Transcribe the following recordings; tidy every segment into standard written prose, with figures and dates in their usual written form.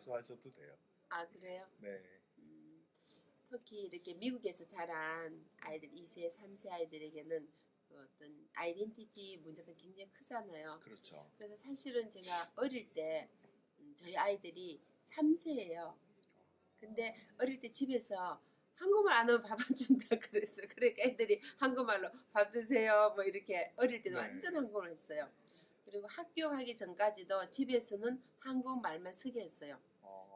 말씀하셔도 돼요. 아, 그래요? 네. 특히 이렇게 미국에서 자란 아이들 2세, 3세 아이들에게는 그 어떤 아이덴티티 문제가 굉장히 크잖아요. 그렇죠. 그래서 사실은 제가 어릴 때 저희 아이들이 3세예요. 근데 어릴 때 집에서 한국말 안 하면 밥 안 준다 그랬어요. 그러니까 애들이 한국말로 밥 주세요 뭐 이렇게 어릴 때는 네. 완전 한국어를 했어요. 그리고 학교 가기 전까지도 집에서는 한국말만 쓰게 했어요.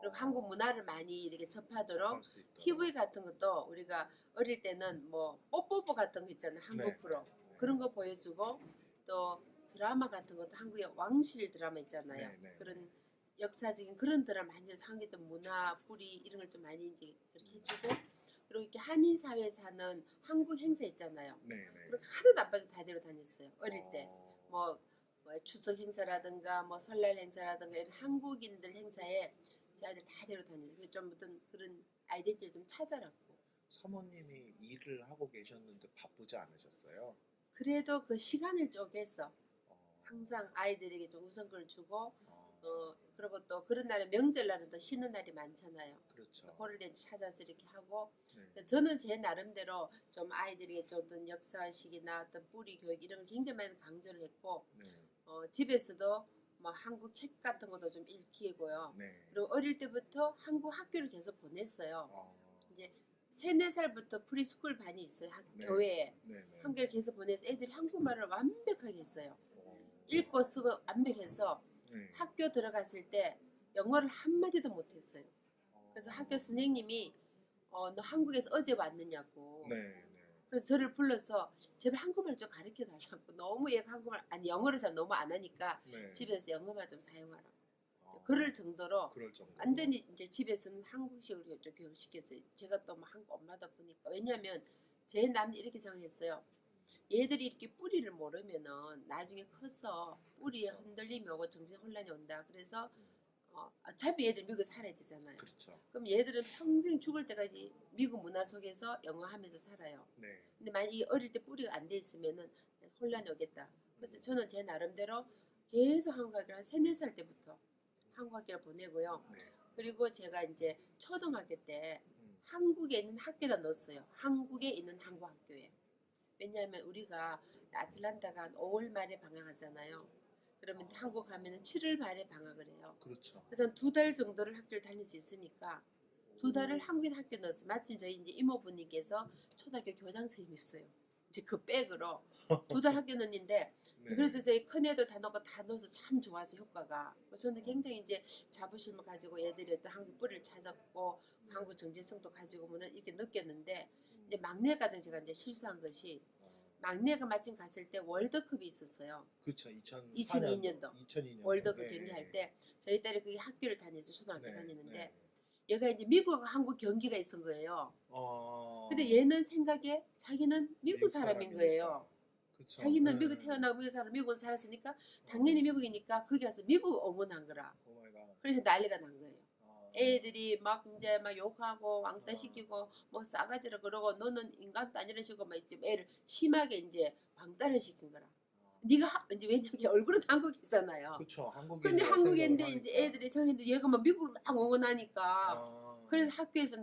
그리고 한국 문화를 많이 이렇게 접하도록 접할 수 있도록. TV 같은 것도 우리가 어릴 때는 뭐 뽀뽀뽀 같은 거 있잖아요. 한국 네, 프로. 네. 그런 거 보여주고 또 드라마 같은 것도 한국의 왕실 드라마 있잖아요. 네, 네, 그런 역사적인 그런 드라마 많이 해서 한국의 문화, 뿌리 이런 걸 좀 많이 이제 그렇게 해주고 그리고 이렇게 한인 사회에 사는 한국 행사 있잖아요. 네, 네. 그렇게 하나도 안 빠지고 다 데려다녔어요. 어릴 때. 뭐 추석 행사라든가 뭐 설날 행사라든가 이런 한국인들 행사에 제 아이들 다 데려다녔어요. 좀 어떤 그런 아이덴티티를 좀 찾아놨고. 사모님이 일을 하고 계셨는데 바쁘지 않으셨어요? 그래도 그 시간을 쪼개서 어, 항상 아이들에게 좀 우선권을 주고 어, 그리고 또 그런 날은 명절날은 또 쉬는 날이 많잖아요. 그렇죠. 그럴 때 찾아서 이렇게 하고 네. 저는 제 나름대로 좀 아이들에게 좀 어떤 역사식이나 어떤 뿌리 교육 이런 걸 굉장히 많이 강조를 했고 네. 집에서도 뭐 한국 책 같은 것도 좀 읽히고요. 네. 그리고 어릴 때부터 한국 학교를 계속 보냈어요. 어, 이제 3, 4살부터 프리스쿨 반이 있어요. 네. 교회에. 네, 네. 한국을 계속 보내서 애들이 한국말을 완벽하게 했어요. 어, 읽고 쓰고 완벽해서 네. 학교 들어갔을 때 영어를 한마디도 못했어요. 그래서 어, 학교 선생님이 너 한국에서 어제 왔느냐고. 네, 네. 그래서 저를 불러서 제발 한국말 좀 가르쳐 달라고. 너무 얘가 한국말 아니 영어를 잘 너무 안 하니까 네. 집에서 영어만 좀 사용하라고. 어, 그럴 정도로 그럴 정도로. 완전히 이제 집에서는 한국식으로 좀 교육을 시켰어요. 제가 또 뭐 한국 엄마다 보니까 왜냐하면 제 남자 이렇게 생각했어요. 얘들이 이렇게 뿌리를 모르면은 나중에 커서 뿌리에 그쵸. 흔들림이 오고 정신 혼란이 온다. 그래서 어차피 얘들 미국에 살아야 되잖아요. 그렇죠. 그럼 얘들은 평생 죽을 때까지 미국 문화 속에서 영어 하면서 살아요. 네. 근데 만약 이 어릴 때 뿌리가 안 돼 있으면은 혼란이 오겠다. 그래서 저는 제 나름대로 계속 한국 학교를 한 3, 4살 때부터 한국 학교를 보내고요. 네. 그리고 제가 이제 초등학교 때 음, 한국에 있는 학교다 넣었어요. 한국에 있는 한국 학교에. 왜냐하면 우리가 아틀란타가 한 5월 말에 방학하잖아요. 그러면 한국 가면은 7월 말에 방학을 해요. 그렇죠. 그래서 한 2달 정도를 학교를 다닐 수 있으니까 2달을 한국인 학교 넣었어요. 마침 저희 이제 이모부님께서 초등학교 교장 선생님이 있어요. 이제 그 백으로 2달 학교 넣었는데 네. 그래서 저희 큰애도 다 넣고 다 넣어서 참 좋아서 효과가 저는 굉장히 이제 자부심을 가지고 애들이 어떤 한국 뿌리를 찾았고 한국 정체성도 가지고 뭐는 이렇게 느꼈는데 이제 막내가 된 제가 이제 실수한 것이 막내가 마침 갔을 때 월드컵이 있었어요. 그렇죠. 2002년도 2002년도 월드컵 경기할 때 저희 딸이 그 학교를 다니서 초등학교 네, 다니는데 네. 얘가 이제 미국하고 한국 경기가 있은 거예요. 어, 근데 얘는 생각에 자기는 미국 사람인 사람이니까. 거예요. 그쵸. 자기는 네. 미국 태어나고 미국 살아 미국에 살았으니까 당연히 미국이니까 거기 가서 미국 응원한 거라. 오 마이 갓. 그래서 난리가 난 거예요. 아, 애들이 막 이제 막 욕하고 왕따 시키고 뭐 싸가지라 그러고 너는 인간도 아니라 시고 막 이제 애를 심하게 이제 왕따를 시킨 거라. 네가 이제 왜냐면 얼굴은 한국이잖아요. 그쵸. 근데 한국인이라 한국인데 생각을 이제 하니까. 애들이 성인들 얘가 막 미국을 막 응원하니까 아, 그래서 학교에서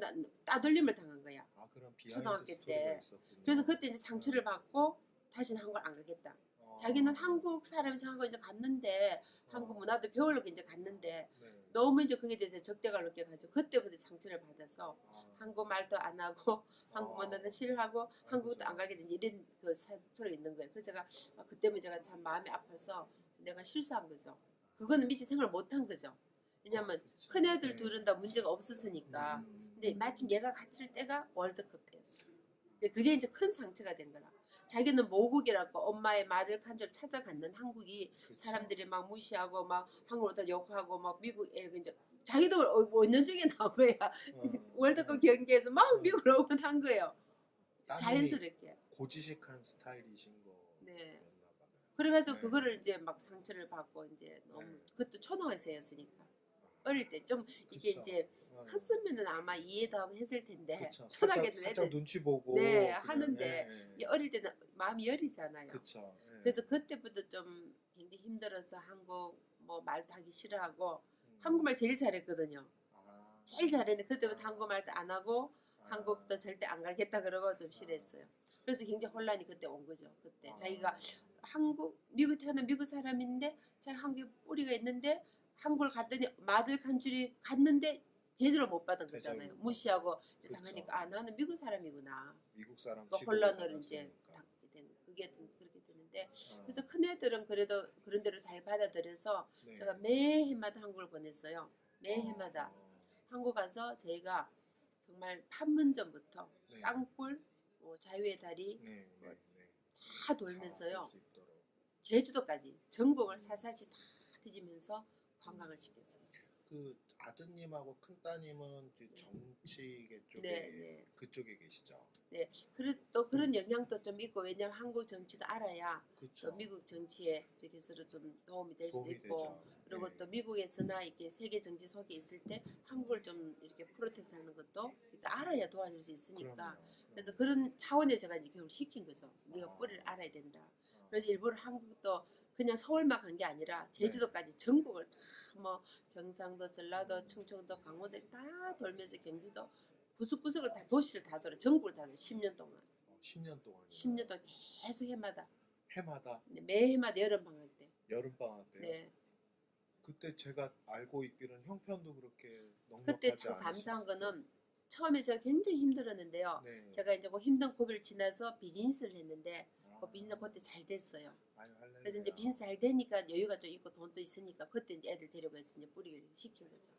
따돌림을 당한 거야. 아, 그런 비하인드 초등학교 스토리가 때. 있었군요. 그래서 그때 이제 상처를 받고 다시는 한국을 안 가겠다. 자기는 한국 사람이 생각하고 이제 갔는데 한국 문화도 배우려고 이제 갔는데 네. 너무 이제 그게 대해서 적대감을 느껴가지고 그때부터 상처를 받아서 한국말도 안 하고 한국 문화도 싫어하고 한국도 안 가게 된 이런 그 사투리가 있는 거예요. 그래서 제가 그때문에 제가 참 마음이 아파서 내가 실수한 거죠. 그거는 미처 생각을 못한 거죠. 왜냐면 그쵸. 큰 애들 네. 둘은 다 문제가 없었으니까. 근데 마침 얘가 갔을 때가 월드컵 때였어요. 근데 그게 이제 큰 상처가 된 거라. 자기는 모국이라고 엄마의 말을 간절 찾아갔는 한국이 그쵸. 사람들이 막 무시하고 막 한국으로 다 욕하고 막 미국 애 이제 자기도 원년적인 나고야 월드컵 경기에서 막 미국을 응원한 거예요. 따님이 자연스럽게. 고지식한 스타일이신 거였나 네. 봐요. 그래가지고 네. 그거를 이제 막 상처를 받고 이제 너무 네. 그것도 초등학생이었으니까 어릴 때 좀 이게 그쵸. 이제 컸으면은 아마 이해도 하고 했을 텐데 그쵸. 초등학교 살짝 애들 눈치 보고 네 그냥, 하는데 예. 어릴 때는 마음이 여리잖아요. 그쵸. 예. 그래서 그때부터 좀 굉장히 힘들어서 한국 뭐 말도 하기 싫어하고 한국말 제일 잘했거든요. 아. 제일 잘했는데 그때부터 한국말도 안 하고 아. 한국도 절대 안 가겠다 그러고 좀 싫어했어요. 그래서 굉장히 혼란이 그때 온 거죠. 그때 자기가 미국 태어난 미국 사람인데 자기 한국에 뿌리가 있는데 한국을 갔더니 마들 간줄이 갔는데 대접을 못 받은 대접을 거잖아요. 못 무시하고 그쵸. 당하니까 아 나는 미국 사람이구나. 미국 사람 그 취급을 혼란을 이제 받았으니까. 당하게 된 그게 그렇게 되는데 아. 그래서 큰 애들은 그래도 그런 대로 잘 받아들여서 네. 제가 매해마다 한국을 보냈어요. 매해마다 어. 한국 가서 저희가 정말 판문점부터 네. 땅굴, 자유의 다리 네, 네, 네. 다 돌면서요. 볼수 있도록. 제주도까지 전국을 사사시 다 뒤지면서 관광을 시켰어요. 그 아드님하고 큰 따님은 정치계 쪽에 네, 네. 그쪽에 계시죠. 네, 또 그런 영향도 좀 있고 왜냐면 한국 정치도 알아야 그렇죠. 또 미국 정치에 이렇게 서로 좀 도움이 될 수도 있고 되죠. 그리고 네. 또 미국에서나 이렇게 세계 정치 속에 있을 때 한국을 좀 이렇게 프로텍트하는 것도 그러니까 알아야 도와줄 수 있으니까 그럼요. 그래서 그런 차원에 제가 이제 교육을 시킨 거죠. 네가 아. 뿌리를 알아야 된다. 어. 그래서 일부러 한국도 그냥 서울만 간 게 아니라 제주도까지 전국을 다 뭐 경상도, 전라도, 충청도, 강원도 다 돌면서 경기도 구석구석을 다 도시를 다 돌아 전국을 다 돌아 10년 동안 10년 동안. 10년 동안 계속 해마다 해마다 매 해마다 여름 방학 때. 여름 방학 때요. 네. 그때 제가 알고 있기로는 형편도 그렇게 그때 넉넉하지 참 감사한 않으셨을 거는 처음에 제가 굉장히 힘들었는데요. 네. 제가 이제 그 힘든 고비를 지나서 비즈니스를 했는데 그 아. 비즈니스 그때 잘 됐어요. 아유, 할렐루야. 그래서 이제 비즈니스 잘 되니까 여유가 좀 있고 돈도 있으니까 그때 이제 애들 데려가서 이제 뿌리를 시킨 거죠.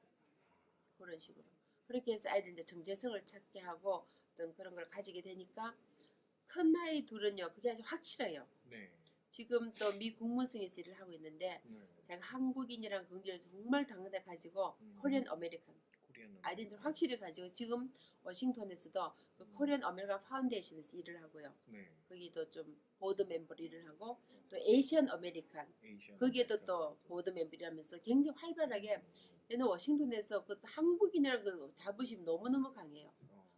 그런 식으로. 그렇게 해서 아이들 이제 정체성을 찾게 하고 어떤 그런 걸 가지게 되니까 큰 아이 둘은요 그게 아주 확실해요. 네. 지금 또 미 국무성에서 일을 하고 있는데 네. 제가 한국인이라는 긍지를 정말 당근에 가지고 음. 코리안 아메리칸 코리안 아이덴티티를 확실히 가지고 지금 워싱턴에서도 그 코리안 아메리칸 파운데이션에서 일을 하고요. 네. 거기도 좀 보드 멤버로 일을 하고 또 에이시안 아메리칸 에이시안 거기에도 아메리칸. 또 보드 멤버라면서 굉장히 활발하게 얘는 워싱턴에서 그 한국인이라는 그 자부심 너무너무 강해요.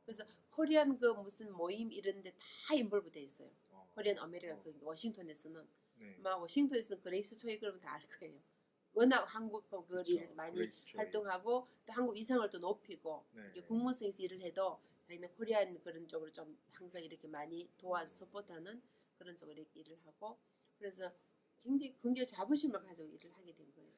그래서 코리안 그 무슨 모임 이런데 다 인볼브 돼 있어요. 코리안 아메리칸 그 워싱턴에서는 네. 아마 워싱턴에서는 그레이스 초이 그러면 다 알 거예요. 워낙 한국 그 일에서 많이 그레이스 초이. 활동하고 또 한국 위상을 또 높이고 네. 이제 국무성에서 일을 해도 자기는 코리안 그런 쪽으로 좀 항상 이렇게 많이 도와서 서포트하는 그런 쪽으로 이렇게 일을 하고 그래서 굉장히 자부심을 가지고 일을 하게 된 거예요.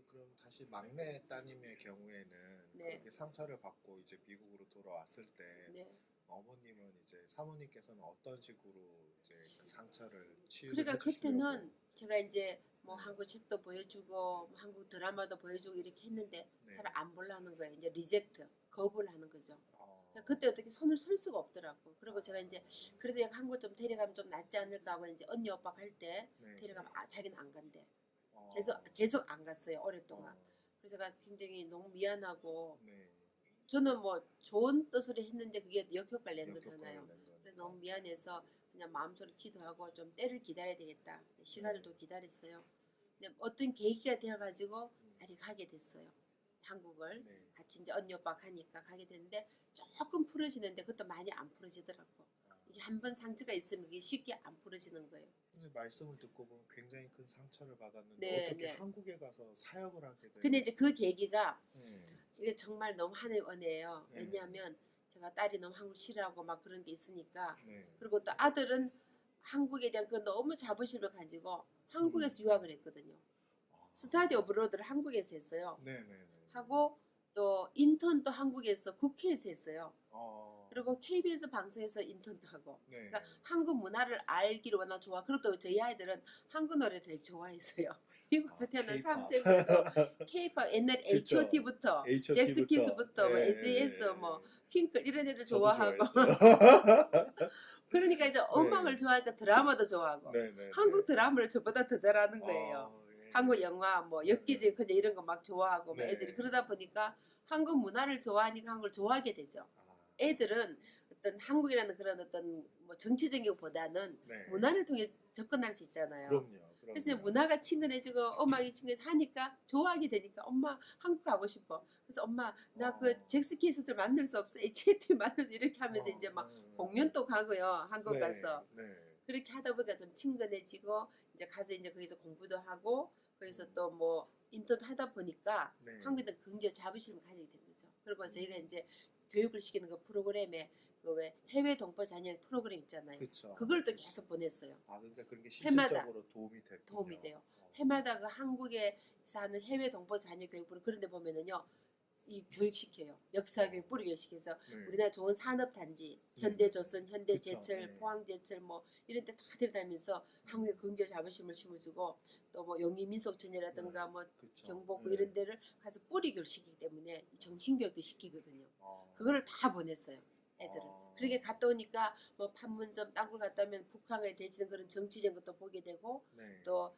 그럼 다시 막내 따님의 경우에는 네. 그렇게 상처를 받고 이제 미국으로 돌아왔을 때 네. 어머님은 이제 사모님께서는 어떤 식으로 이제 그 상처를 치유를 그러니까 해주시려고? 그때는 제가 이제 뭐 한국 책도 보여주고 뭐 한국 드라마도 보여주고 이렇게 했는데 네. 잘 안 보려는 거예요. 이제 리젝트, 거부를 하는 거죠. 어. 그때 어떻게 손을 쓸 수가 없더라고. 그리고 제가 이제 그래도 얘가 한국 좀 데려가면 좀 낫지 않을까 하고 이제 언니 오빠 갈 때 네. 데려가면 자기는 안 간대. 어. 계속 안 갔어요. 오랫동안. 어. 그래서 제가 굉장히 너무 미안하고 네. 저는 뭐 좋은 뜻으로 했는데 그게 역효과를 낸 역효과를 거잖아요. 낸 거니까. 그래서 너무 미안해서 그냥 마음속으로 기도하고 좀 때를 기다려야 되겠다. 시간을 또 기다렸어요. 근데 어떤 계기가 되어가지고 다시 가게 됐어요. 한국을 네. 같이 이제 언니 오빠 가니까 가게 됐는데 조금 풀어지는데 그것도 많이 안 풀어지더라고. 이게 한번 상처가 있으면 이게 쉽게 안 풀어지는 거예요. 근데 말씀을 듣고 보면 굉장히 큰 상처를 받았는데 네, 어떻게 네. 한국에 가서 사역을 하게 돼요? 근데 이제 그 계기가 네. 이게 정말 너무 하나의 은혜예요. 네. 왜냐하면 제가 딸이 너무 한국 싫어하고 막 그런 게 있으니까 네. 그리고 또 아들은 한국에 대한 그 너무 자부심을 가지고 한국에서 유학을 했거든요. 아. 스타디 오브로드를 한국에서 했어요. 네네네. 하고 또 인턴도 한국에서 국회에서 했어요. 어. 그리고 KBS 방송에서 인턴도 하고. 네. 그러니까 한국 문화를 알기를 워낙 좋아. 그리고 저희 아이들은 한국 노래 되게 좋아했어요. 미국에서 태어난 K-pop. 3세들도 K-pop 옛날 그쵸. H.O.T.부터 H.O.T. 잭스키스부터 뭐 예, S.E.S. 예, 예. 뭐 핑클 이런 애들 저도 좋아하고 좋아했어요. 그러니까 이제 음악을 좋아하니까 드라마도 좋아하고 네네. 한국 드라마를 저보다 더 잘하는 거예요. 예. 한국 영화 뭐 엽기적인 그냥 이런 거 막 좋아하고 뭐 네. 애들이 그러다 보니까 한국 문화를 좋아하니까 한국을 좋아하게 되죠. 아. 애들은 어떤 한국이라는 그런 어떤 뭐 정치적인 것보다는 네. 문화를 통해 접근할 수 있잖아요. 그럼요. 그래서 이제 문화가 친근해지고 음악이 친근하니까 좋아하게 되니까 엄마 한국 가고 싶어. 그래서 엄마 나 그 잭스키스들 만날 수 없어. H.O.T 만날 수 이렇게 하면서 이제 막 공연도 가고요. 한국 가서. 네. 그렇게 하다 보니까 좀 친근해지고 이제 가서 이제 거기서 공부도 하고 거기서 또 뭐 인턴 하다 보니까 네. 한국에도 굉장히 자부심을 가지게 된 거죠. 그리고 저희가 이제 교육을 시키는 그 프로그램에 그 왜 해외 동포 자녀 프로그램 있잖아요. 그쵸. 그걸 또 계속 보냈어요. 아 그러니까 그런 게 해마다 실질적으로 도움이 됐군요. 도움이 돼요. 어. 해마다 그 한국에서 하는 해외 동포 자녀 교육 프로그램 그런 데 보면은요. 이 교육시켜요. 역사 교육 뿌리를 시켜서 네. 우리나라 좋은 산업 단지, 현대조선, 그쵸. 현대제철, 네. 포항제철 뭐 이런 데 다 들여다니면서 한국에 긍정 자부심을 심어주고 또 뭐 용인민속촌이라든가 뭐 그쵸. 경복궁 네. 이런 데를 가서 뿌리교육을 시키기 때문에 정신교육도 시키거든요. 어. 그거를 다 보냈어요. 애들은. 어. 그렇게 갔다 오니까 뭐 판문점 땅굴 갔다 오면 북한에 대지는 그런 정치적인 것도 보게 되고 네. 또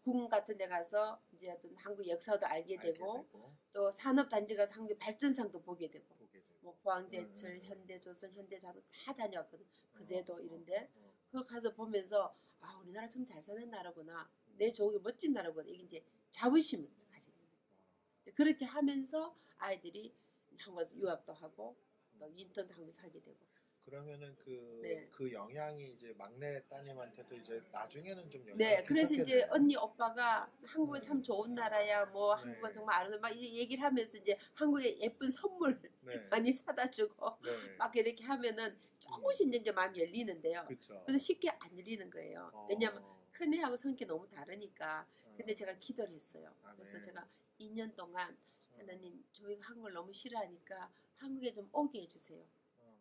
궁 같은 데 가서 이제 어떤 한국 역사도 알게 알게 되고 또 산업 단지 가서 한국의 발전상도 보게 되고 보게 되고. 뭐 포항제철, 현대조선, 현대자도 다 다녀왔거든. 그제도 이런데 어. 그걸 가서 보면서 아 우리나라 참 잘 사는 나라구나. 내 좋은 멋진 나라구나. 이게 이제 자부심을 가지는 거예요. 그렇게 하면서 아이들이 한국에서 유학도 하고 또 인턴도 하면서 하게 되고. 그러면은 그, 네. 그 영향이 이제 막내 따님한테도 이제 나중에는 좀 영향이 네, 그래서 이제 끼쳤겠네요. 언니 오빠가 한국은 네. 참 좋은 나라야. 뭐 네. 한국은 정말 아름다워. 막 이제 얘기를 하면서 이제 한국에 예쁜 선물 네. 많이 사다 주고 네. 막 이렇게 하면은 조금씩 이제 마음이 열리는데요. 그쵸. 근데 쉽게 안 열리는 거예요. 왜냐면 큰애하고 성격이 너무 다르니까. 근데 제가 기도를 했어요. 그래서 네. 제가 2년 동안 하나님 저희가 한국을 너무 싫어하니까 한국에 좀 오게 해주세요.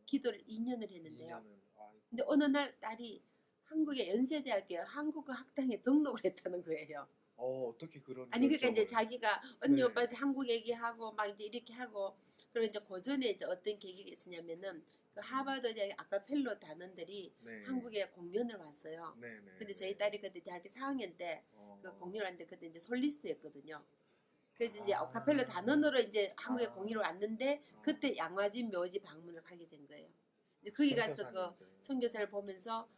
기도를 2년을 했는데요. 2년은, 아이고. 근데 어느 날 딸이 한국의 연세대학교 한국어 학당에 등록을 했다는 거예요. 어떻게 그런 아니 그러니까 이제 결정을. 자기가 언니 네. 오빠들 한국 얘기하고 막 이제 이렇게 하고 그리고 이제 그 전에 이제 어떤 계기가 있었냐면은 그 하버드 대학 아카펠로 단원들이 네. 한국에 공연을 왔어요. 네, 네, 근데 네. 저희 딸이 그때 대학교 4학년 때 그 공연을 왔는데 그때 이제 솔리스트였거든요. 그래서 이제 아. 아카펠로 단원으로 이제 한국에 아. 공연을 왔는데 그때 양화진 묘지 방문을 가게 된 거예요. 이제 거기 가서 그 선교사님들. 선교사를 보면서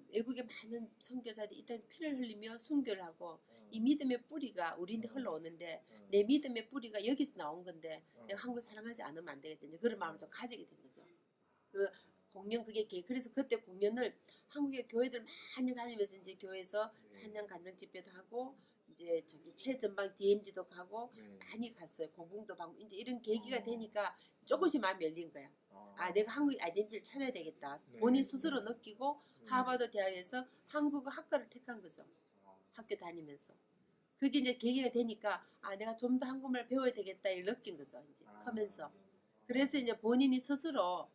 외국의 많은 선교사들이 일단 피를 흘리며 순교를 하고 이 믿음의 뿌리가 우리한테 흘러오는데 내 믿음의 뿌리가 여기서 나온 건데 내가 한국을 사랑하지 않으면 안 되겠다. 이제 그런 마음을 좀 가지게 된 거죠. 그 공연 그게 그래서 그때 공연을 한국의 교회들 많이 다니면서 이제 교회에서 찬양 간증 집회도 하고 이제 저기 최전방 DMZ도 가고 네. 많이 갔어요. 고궁도 가고 이제 이런 계기가 되니까 조금씩 마음이 열린 거야. 아 내가 한국 아이덴티티를 찾아야 되겠다. 네, 본인 스스로 네. 느끼고 하버드 대학에서 한국어 학과를 택한 거죠. 학교 다니면서. 그게 이제 계기가 되니까 아 내가 좀 더 한국말 배워야 되겠다 이 느낀 거죠. 이제 하면서. 그래서 이제 본인이 스스로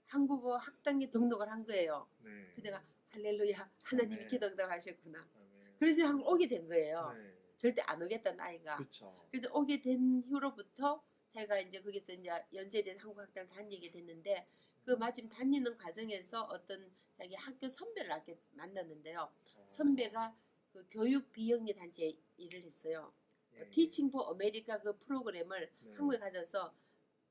한국어 학당에 등록을 한 거예요. 네. 그래서 내가 할렐루야 하나님이 아멘. 기도 응답하셨구나. 아멘. 그래서 한국 오게 된 거예요. 네. 절대 안 오겠다는 아이가. 그쵸. 그래서 오게 된 후로부터 제가 이제 거기서 이제 연세대 한국학당을 다니게 됐는데 그 마침 다니는 과정에서 어떤 자기 학교 선배를 이렇게 만났는데요. 선배가 그 교육 비영리 단체에 일을 했어요. 예. 티칭 포 아메리카 그 프로그램을 네. 한국에 가져서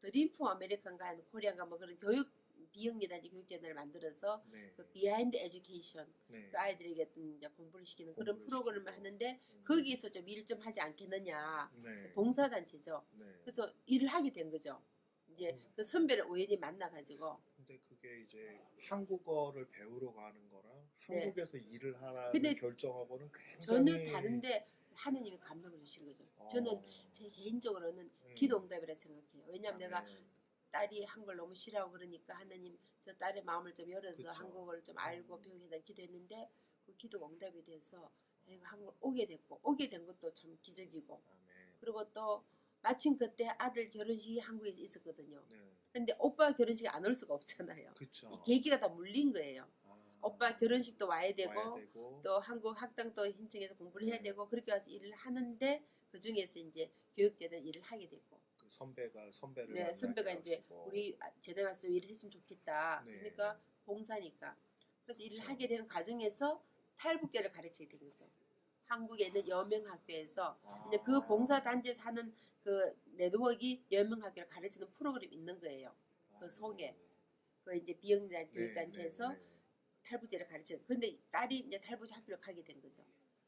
드림 포 아메리칸가 코리안가 뭐 그런 교육 비영리 단체 교육제도를 만들어서 네. 그 비하인드 에듀케이션 네. 그 아이들에게 어떤 이제 공부를 시키는 그런 공부를 프로그램을 시키고. 하는데 거기서 좀 일 좀 하지 않겠느냐. 네. 봉사단체죠. 네. 그래서 일을 하게 된 거죠. 이제 그 선배를 우연히 만나가지고. 근데 그게 이제 한국어를 배우러 가는 거랑 네. 한국에서 일을 하라는 근데 결정하고는 굉장히 전혀 다른데 하느님이 감동을 주신 거죠. 저는 어. 제 개인적으로는 네. 기도 응답이라 생각해요. 왜냐하면 내가 아멘. 딸이 한국을 너무 싫어하고 그러니까 하나님 저 딸의 마음을 좀 열어서 그쵸. 한국어를 좀 알고 배우게 해달라 기도했는데 그 기도 응답이 돼서 저희가 한국을 오게 됐고 오게 된 것도 참 기적이고 아멘. 그리고 또 마침 그때 아들 결혼식이 한국에서 있었거든요. 네. 근데 오빠 결혼식에 안 올 수가 없잖아요. 그쵸. 이 계기가 다 물린 거예요. 아. 오빠 결혼식도 와야 되고, 와야 되고. 또 한국 학당도 신청해서 공부를 해야 네. 되고 그렇게 와서 일을 하는데 그 중에서 이제 교육제도는 일을 하게 됐고 그 선배를 네, 선배가 만나게 이제 하시고. 우리 제대 와서 일을 했으면 좋겠다. 네. 그러니까 봉사니까. 그래서 일을 그렇죠. 하게 되는 과정에서 탈북자를 가르치게 된 거죠. 한국에 있는 여명학교에서 이제 그 봉사단체에서 하는 그 네트워크가 여명학교를 가르치는 프로그램이 있는 거예요. 그 속에. 그 이제 비영리단 교육단체에서 네. 탈북자를 가르치는. 근데 딸이 이제 탈북자 학교를 가게 된 거죠.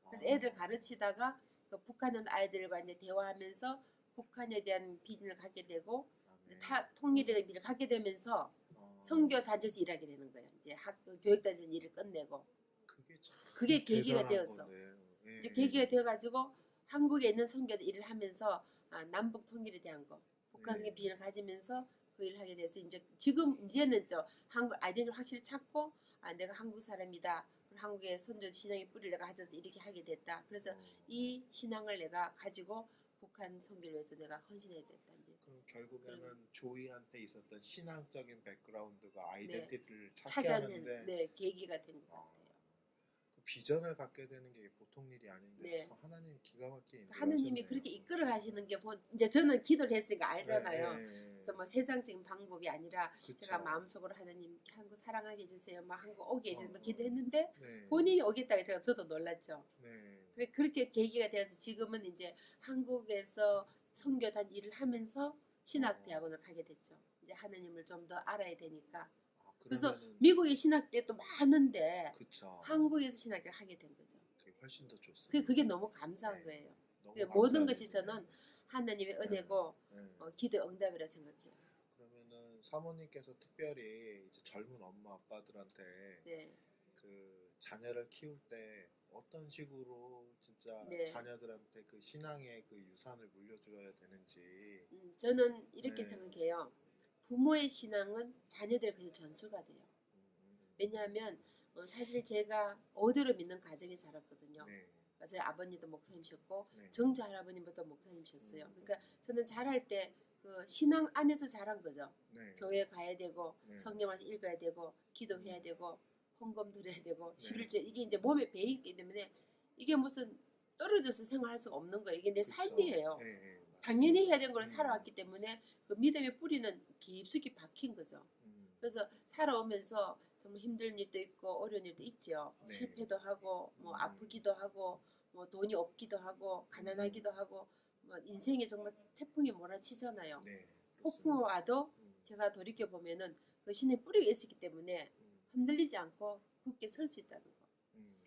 그래서 아. 애들 가르치다가 그 북한에 있는 아이들과 이제 대화하면서 북한에 대한 비전을 갖게 되고 아멘. 통일에 대한 비전을 갖게 되면서 선교 단체에서 일하게 되는 거예요. 이제 교육 단체 일을 끝내고 그게 참 그게 계기가 대단한 되었어. 건데요. 예. 이제 계기가 되어가지고 한국에 있는 선교도 일을 하면서 남북 통일에 대한 거, 북한적인 네. 비전을 가지면서 그 일을 하게 돼서 이제는 저 한국 아이덴티티를 확실히 찾고 내가 한국 사람이다. 한국의 선조 신앙의 뿌리를 내가 가져서 이렇게 하게 됐다. 그래서 이 신앙을 내가 가지고 북한 선교를 위해서 내가 헌신해야 됐다. 이제 그럼 결국에는 조이한테 있었던 신앙적인 백그라운드가 네. 아이덴티티를 찾게 찾아낸 하는데 계기가 된 것 같아요. 그 비전을 갖게 되는 게 보통 일이 아닌데 네. 참 하나님이 기가 막히게 하느님이 인도하셨네요. 그렇게 이끌어 가시는 게 이제 저는 기도를 했으니까 알잖아요. 네. 또 뭐 세상적인 방법이 아니라 그쵸. 제가 마음속으로 하느님 한국 사랑하게 해주세요. 막 한국 오게 해주세요. 뭐 어. 기도했는데 네. 본인이 오겠다고 저도 놀랐죠. 네. 그렇게 계기가 되어서 지금은 이제 한국에서 선교단 일을 하면서 신학대학원을 가게 됐죠. 이제 하느님을 좀 더 알아야 되니까. 그래서 그러면은 미국의 신학대도 많은데 그쵸. 한국에서 신학을 하게 된 거죠. 그게 훨씬 더 좋습니다. 그게 너무 감사한 네. 거예요. 너무 모든 감사한 것이 일이네요. 저는 하나님의 은혜고 네. 기도 응답이라 생각해요. 그러면은 사모님께서 특별히 이제 젊은 엄마 아빠들한테 네. 그 자녀를 키울 때 어떤 식으로 진짜 네. 자녀들한테 그 신앙의 그 유산을 물려줘야 되는지. 저는 이렇게 네. 생각해요. 부모의 신앙은 자녀들에 그래서 전수가 돼요. 왜냐하면 사실 제가 어디로 믿는 가정에 자랐거든요. 네. 제 아버님도 목사님이셨고 네. 정조 할아버님부터 목사님이셨어요. 그러니까 저는 자랄 때 그 신앙 안에서 자란 거죠. 네. 교회 가야 되고 네. 성경을 읽어야 되고 기도해야 되고 헌금 드려야 되고 네. 11조 이게 이제 몸에 배어 있기 때문에 이게 무슨 떨어져서 생활할 수가 없는 거예요. 이게 내 그쵸. 삶이에요. 네, 네, 맞습니다. 당연히 해야 되는 걸 살아왔기 때문에 그 믿음의 뿌리는 깊숙이 박힌 거죠. 그래서 살아오면서 정말 힘든 일도 있고 어려운 일도 있죠. 네. 실패도 하고 뭐 아프기도 하고 뭐 돈이 없기도 하고 가난하기도 하고 뭐 인생에 정말 태풍이 몰아치잖아요. 네. 폭풍 와도 제가 돌이켜 보면은 그 신의 뿌리가 있었기 때문에 흔들리지 않고 굳게 설 수 있다는 거.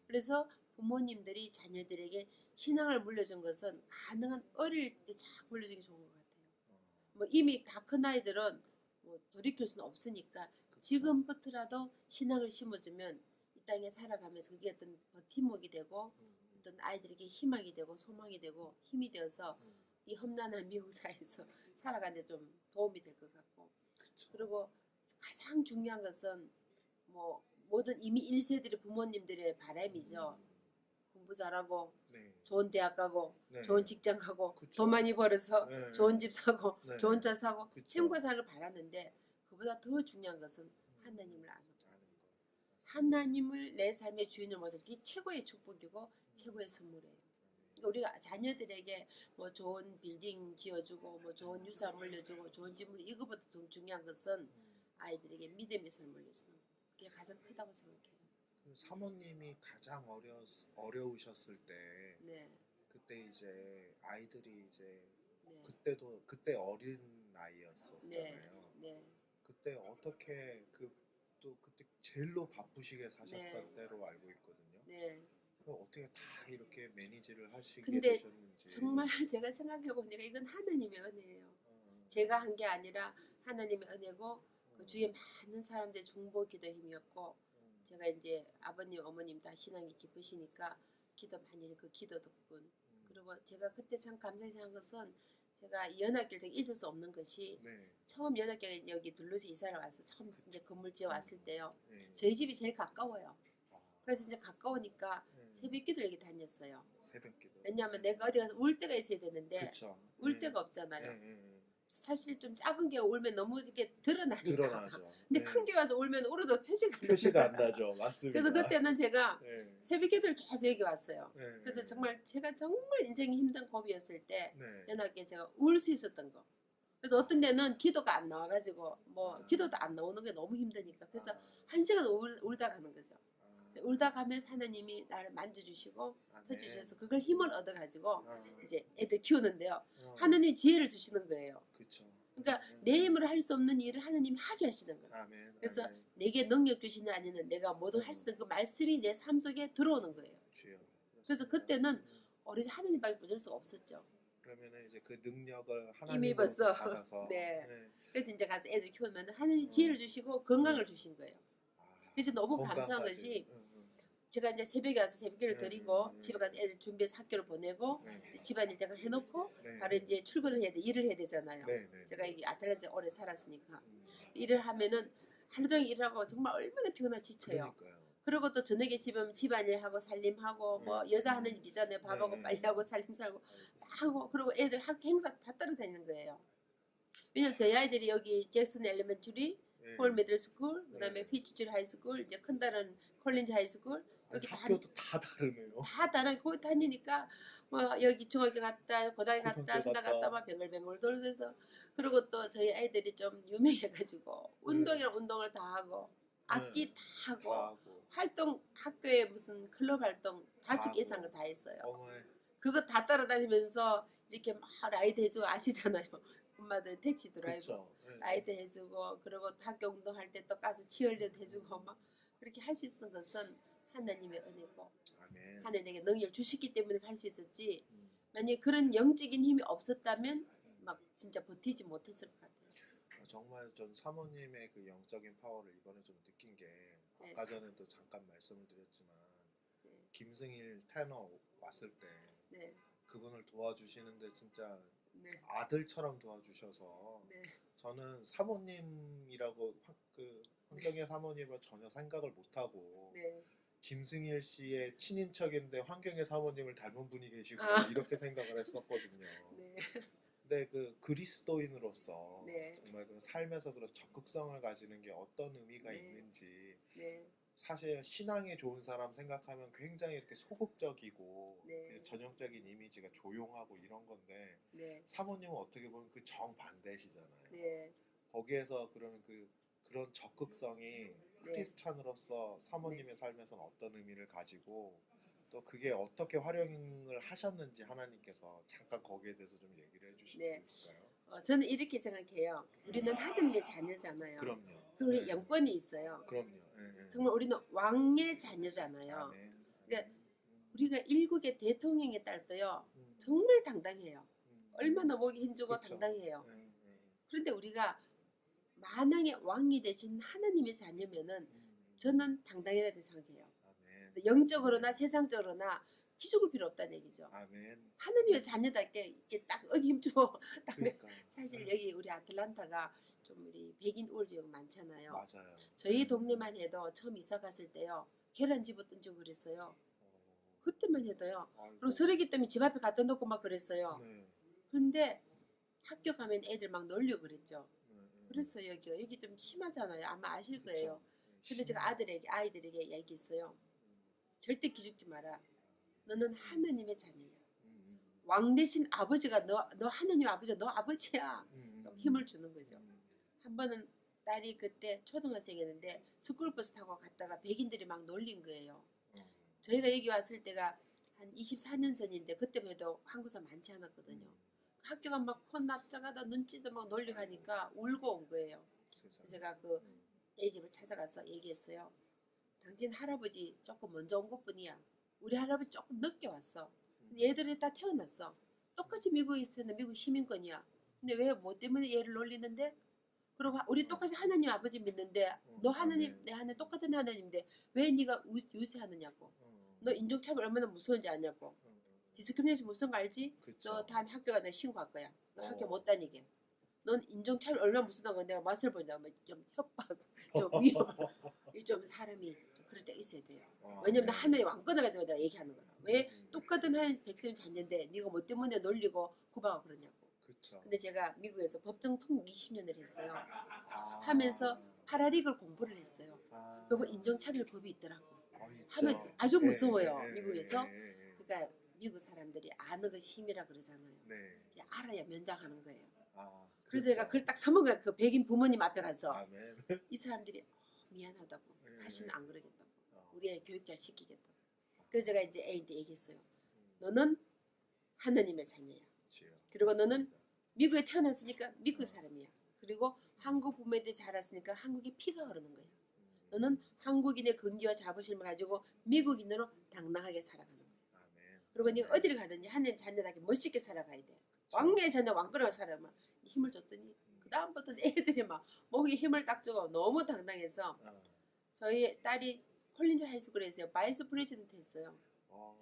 그래서 부모님들이 자녀들에게 신앙을 물려준 것은 가능한 어릴 때 쫙 물려주는 게 좋은 것 같아요. 뭐 이미 다 큰 아이들은 뭐 돌이킬 수는 없으니까 그쵸. 지금부터라도 신앙을 심어주면 이 땅에 살아가면서 그게 어떤 버팀목이 되고 어떤 아이들에게 희망이 되고 소망이 되고 힘이 되어서 이 험난한 미국 사회에서 살아가는데 좀 도움이 될 것 같고. 그쵸. 그리고 가장 중요한 것은 뭐 모든 이미 1세들의 부모님들의 바람이죠. 공부 잘하고 네. 좋은 대학 가고 네. 좋은 직장 가고 그쵸. 돈 많이 벌어서 네. 좋은 집 사고 네. 좋은 차 사고 그쵸. 행복한 삶을 바랐는데 그보다 더 중요한 것은 하나님을 아는 거. 아는 거. 하나님을 내 삶의 주인으로 모셔 그게 최고의 축복이고 최고의 선물이에요. 그러니까 우리가 자녀들에게 뭐 좋은 빌딩 지어주고 뭐 좋은 유산 물려주고 좋은 집 물려 이거보다 더 중요한 것은 아이들에게 믿음의 선을 물려주는 거. 그게 가장 크다고 생각해요. 그 사모님이 가장 어려우셨을 때 네, 그때 이제 아이들이 이제 네, 그때 어린 나이였었잖아요. 네. 그때 어떻게 또 그때 제일로 바쁘시게 사셨던 네. 때로 알고 있거든요. 네. 그럼 어떻게 다 이렇게 매니지를 하시게 근데 되셨는지. 정말 제가 생각해 보니까 이건 하나님의 은혜예요. 어, 제가 한 게 아니라 하나님의 은혜고 그 주위에 많은 사람들의 중보 기도의 힘이었고 제가 이제 아버님 어머님 다 신앙이 깊으시니까 기도 많이 해서 그 기도 덕분 그리고 제가 그때 참 감사히 생각한 것은 제가 연합교를 제가 잊을 수 없는 것이 네. 처음 연합교회 여기 둘러서 이사를 와서 처음 이제 건물 지어 왔을 때요. 네. 저희 집이 제일 가까워요. 아, 그래서 이제 가까우니까 네. 새벽 기도를 여기 다녔어요. 새벽기도. 왜냐하면 내가 어디 가서 울 때가 있어야 되는데 그쵸. 울 네. 데가 없잖아요. 네. 사실 좀 작은 게 울면 너무 이렇게 드러나니까. 드러나죠. 근데 네. 큰 게 와서 울면 울어도 표시가 안 나죠. 맞습니다. 그래서 그때는 제가 네. 새벽 기도를 계속 여기 왔어요. 네. 그래서 제가 정말 인생이 힘든 고비였을 때 네. 연합교회 제가 울 수 있었던 거. 그래서 어떤 데는 기도가 안 나와가지고 뭐 기도도 안 나오는 게 너무 힘드니까 그래서 1시간 울다 가는 거죠. 울다 가면 하나님이 나를 만져주시고 터주셔서 그걸 힘을 얻어가지고 이제 애들 키우는데요. 하나님 지혜를 주시는 거예요. 그쵸. 그러니까 내 힘으로 할 수 없는 일을 하나님이 하게 하시는 거예요. 아멘. 그래서 아멘. 내게 능력 주시는 아니는 내가 뭐든 할 수 있는 그 말씀이 내 삶 속에 들어오는 거예요. 주여. 그래서 그때는 우리 하나님밖에 붙을 수가 없었죠. 그러면은 이제 그 능력을 이미 하나님으로부터 벌써 받아서 네. 네. 그래서 이제 가서 애들 키우면 하나님 지혜를 주시고 건강을 주신 거예요. 그래서 너무 감사한 건강까지. 것이 제가 이제 새벽에 와서 새벽기를 네, 드리고 네. 집에 가서 애들 준비해서 학교를 보내고 네. 이제 집안일 내가 해놓고 네. 바로 이제 출근을 해야 돼. 일을 해야 되잖아요. 네, 네. 제가 여기 아틀란타에 오래 살았으니까 음, 일을 하면은 하루 종일 일하고 정말 얼마나 피곤하고 지쳐요. 그러니까요. 그리고 또 저녁에 집에 오면 집안일하고 살림하고 뭐 여자 하는 일 있잖아요. 밥하고 네. 빨래하고 살림 살고 아이고. 막 하고 그리고 애들 학교 행사 다 따라다니는 거예요. 왜냐면 저희 아이들이 여기 잭슨 엘리멘터리, 네. 폴 미들스쿨, 그다음에 네. 피츠줄 하이스쿨, 이제 큰 딸은 콜린즈 하이스쿨 아니, 여기 학교도 다 다르네요. 다 다른 거기 다니니까 뭐 여기 중학교 갔다 고등학교 갔다 고등학교 초등 갔다. 갔다 막 뱅글뱅글 돌면서 그리고 또 저희 아이들이 좀 유명해가지고 운동이랑 운동을 다 하고 악기 다 하고 다 하고. 활동 학교에 무슨 클럽 활동 다 5개 이상 하고. 다 했어요. 어머니. 그거 다 따라다니면서 이렇게 막 라이드 해주고 아시잖아요. 엄마들 택시 드라이브 그렇죠. 네. 라이드 해주고 그리고 학교 운동할 때 또 가서 치얼리더 해주고 막 그렇게 할 수 있는 것은 하나님의 은혜고 아멘. 하나님에게 능력을 주시기 때문에 할 수 있었지 음. 만약에 그런 영적인 힘이 없었다면 막 진짜 버티지 못했을 것 같아요. 정말 전 사모님의 그 영적인 파워를 이번에 좀 느낀 게 네. 아까 전에도 잠깐 말씀을 드렸지만 네. 김승일 테너 왔을 때 네. 그분을 도와주시는데 진짜 네. 아들처럼 도와주셔서 네. 저는 사모님이라고 그 환경의 사모님을 전혀 생각을 못하고 네. 김승일 씨의 친인척인데 환경의 사모님을 닮은 분이 계시고 아. 이렇게 생각을 했었거든요. 네. 근데 그 그리스도인으로서 네. 정말 그 삶에서 그런 적극성을 가지는 게 어떤 의미가 네. 있는지 네. 사실 신앙이 좋은 사람 생각하면 굉장히 이렇게 소극적이고 네. 그 전형적인 이미지가 조용하고 이런 건데 네. 사모님은 어떻게 보면 그 정반대시잖아요. 네. 거기에서 그런 그런 적극성이 크리스찬으로서 사모님의 삶에서는 어떤 의미를 가지고 또 그게 어떻게 활용을 하셨는지 하나님께서 잠깐 거기에 대해서 좀 얘기를 해주실 네. 수 있을까요? 저는 이렇게 생각해요. 우리는 하나님의 자녀잖아요. 그럼요. 그리고 네. 영권이 있어요. 그럼요. 예, 예. 정말 우리는 왕의 자녀잖아요. 아멘. 그러니까 우리가 일국의 대통령의 딸도요. 음, 정말 당당해요. 음. 얼마나 보기 힘주고 그쵸. 당당해요. 예, 예. 그런데 우리가 만왕의 왕이 되신 하나님의 자녀면은 저는 당당해야 된다고 생각해요. 아멘. 영적으로나 세상적으로나 기죽을 필요 없다는 얘기죠. 아멘. 하나님의 자녀답게 이렇게 딱 어디 힘주고 딱 그러니까 사실 여기 우리 아틀란타가 좀 우리 백인 우울지역 많잖아요. 맞아요. 저희 동네만 해도 처음 이사 갔을 때요. 계란 집어 던지고 그랬어요. 그때만 해도요. 아이고. 그리고 쓰레기 때문에 집 앞에 갖다 놓고 막 그랬어요. 네. 그런데 학교 가면 애들 막 놀려고 그랬죠. 네, 네. 그랬어요. 여기 좀 심하잖아요. 아마 아실 그쵸. 거예요. 근데 제가 아이들에게 얘기했어요. 절대 기죽지 마라. 너는 하나님의 자녀야. 왕 대신 아버지가 너 하나님 아버지야. 너 아버지야. 그럼 힘을 주는 거죠. 한 번은 딸이 그때 초등학생이었는데 스쿨버스 타고 갔다가 백인들이 막 놀린 거예요. 저희가 여기 왔을 때가 한 24년 전인데 그때만 해도 한국 사람 많지 않았거든요. 학교가 막 혼납작하다 눈치도 막 놀리고 하니까 울고 온 거예요. 그래서 제가 그 애 집을 찾아가서 얘기했어요. 당신 할아버지 조금 먼저 온 것뿐이야. 우리 할아버지 조금 늦게 왔어. 근데 얘들이 다 태어났어. 똑같이 미국에 있을 텐데 미국 시민권이야. 근데 왜 뭐 때문에 얘를 놀리는데? 그리고 우리 똑같이 하나님 아버지 믿는데 너 하나님 내 하나님 똑같은 하나님인데 왜 네가 유세하느냐고. 너 인종차별 얼마나 무서운지 아냐고. 디스크리미네이션 무서운 거 알지? 그쵸. 너 다음에 학교 가서 신고할 거야. 너 학교 못 다니게. 넌 인종차별 얼마나 무서운 내가 맛을 보냐고 좀 협박, 좀 위험. 좀 사람이 좀 그럴 때 있어야 돼요. 왜냐면 나 하나의 왕권을 가지고 내가 얘기하는 거야. 왜 똑같은 한 백성 자녀인데 네가 뭐 때문에 놀리고 구박하고 그러냐고. 그쵸. 근데 제가 미국에서 법정 통역 20년을 했어요. 아. 하면서 파라리글 공부를 했어요. 아. 그리고 인종차별법이 있더라고. 있죠. 하면 아주 무서워요. 예, 예, 미국에서. 예, 예. 그러니까 미국 사람들이 아는 것이 힘이라 그러잖아요. 네. 알아야 면장하는 거예요. 아, 그래서 그렇죠. 제가 그걸 딱 서먹어요. 그 백인 부모님 앞에 가서 아멘. 이 사람들이 미안하다고 네. 다시는 안 그러겠다고 어. 우리 애 교육 잘 시키겠다고. 그래서 제가 이제 애한테 얘기했어요. 너는 하나님의 자녀야. 그치요. 그리고 너는 미국에 태어났으니까 미국 사람이야. 그리고 한국 부모한테 자랐으니까 한국의 피가 흐르는 거야. 너는 한국인의 근기와 자부심을 가지고 미국인으로 당당하게 살아가는 거야. 아멘. 그리고 네가 어디를 가든지 하나님 자녀답게 멋있게 살아가야 돼. 그쵸. 왕의 자녀 왕권을 살아만 힘을 줬더니 그 다음부터는 애들이 막 목에 힘을 딱 주고 너무 당당해서 아. 저희 딸이 콜린즈 하이스쿨에서 바이스 프레지던트 했어요. 어,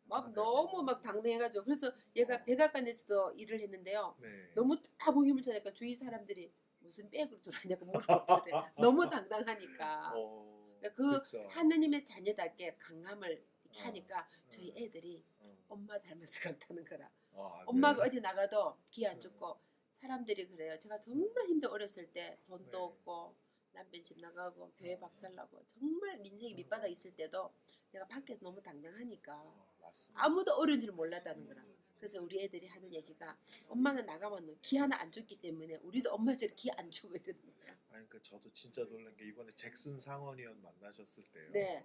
막 대단하네요. 너무 막 당당해가지고 그래서 얘가 백악관에서도 일을 했는데요. 네. 너무 따봉 힘을 주니까 주위 사람들이 무슨 백으로 들어왔냐고 물어보더래. 너무 당당하니까. 그러니까 그 그쵸. 하느님의 자녀답게 강함을 이렇게 어, 하니까 저희 어, 애들이 어. 엄마 닮아서 그렇다는 거라. 아, 엄마가 네. 어디 나가도 기 안 좋고 사람들이 그래요. 제가 정말 힘들 어렸을 때 돈도 네. 없고 남편 집 나가고 교회 박살나고 정말 인생이 밑바닥 있을 때도 내가 밖에서 너무 당당하니까 맞습니다. 아무도 어려운 줄 몰랐다는 거라. 그래서 우리 애들이 하는 얘기가 엄마는 나가면 기 하나 안 줬기 때문에 우리도 엄마처럼 기 안 주고 이러는 거야. 아니 그러니까 저도 진짜 놀란 게 이번에 잭슨 상원의원 만나셨을 때요. 네.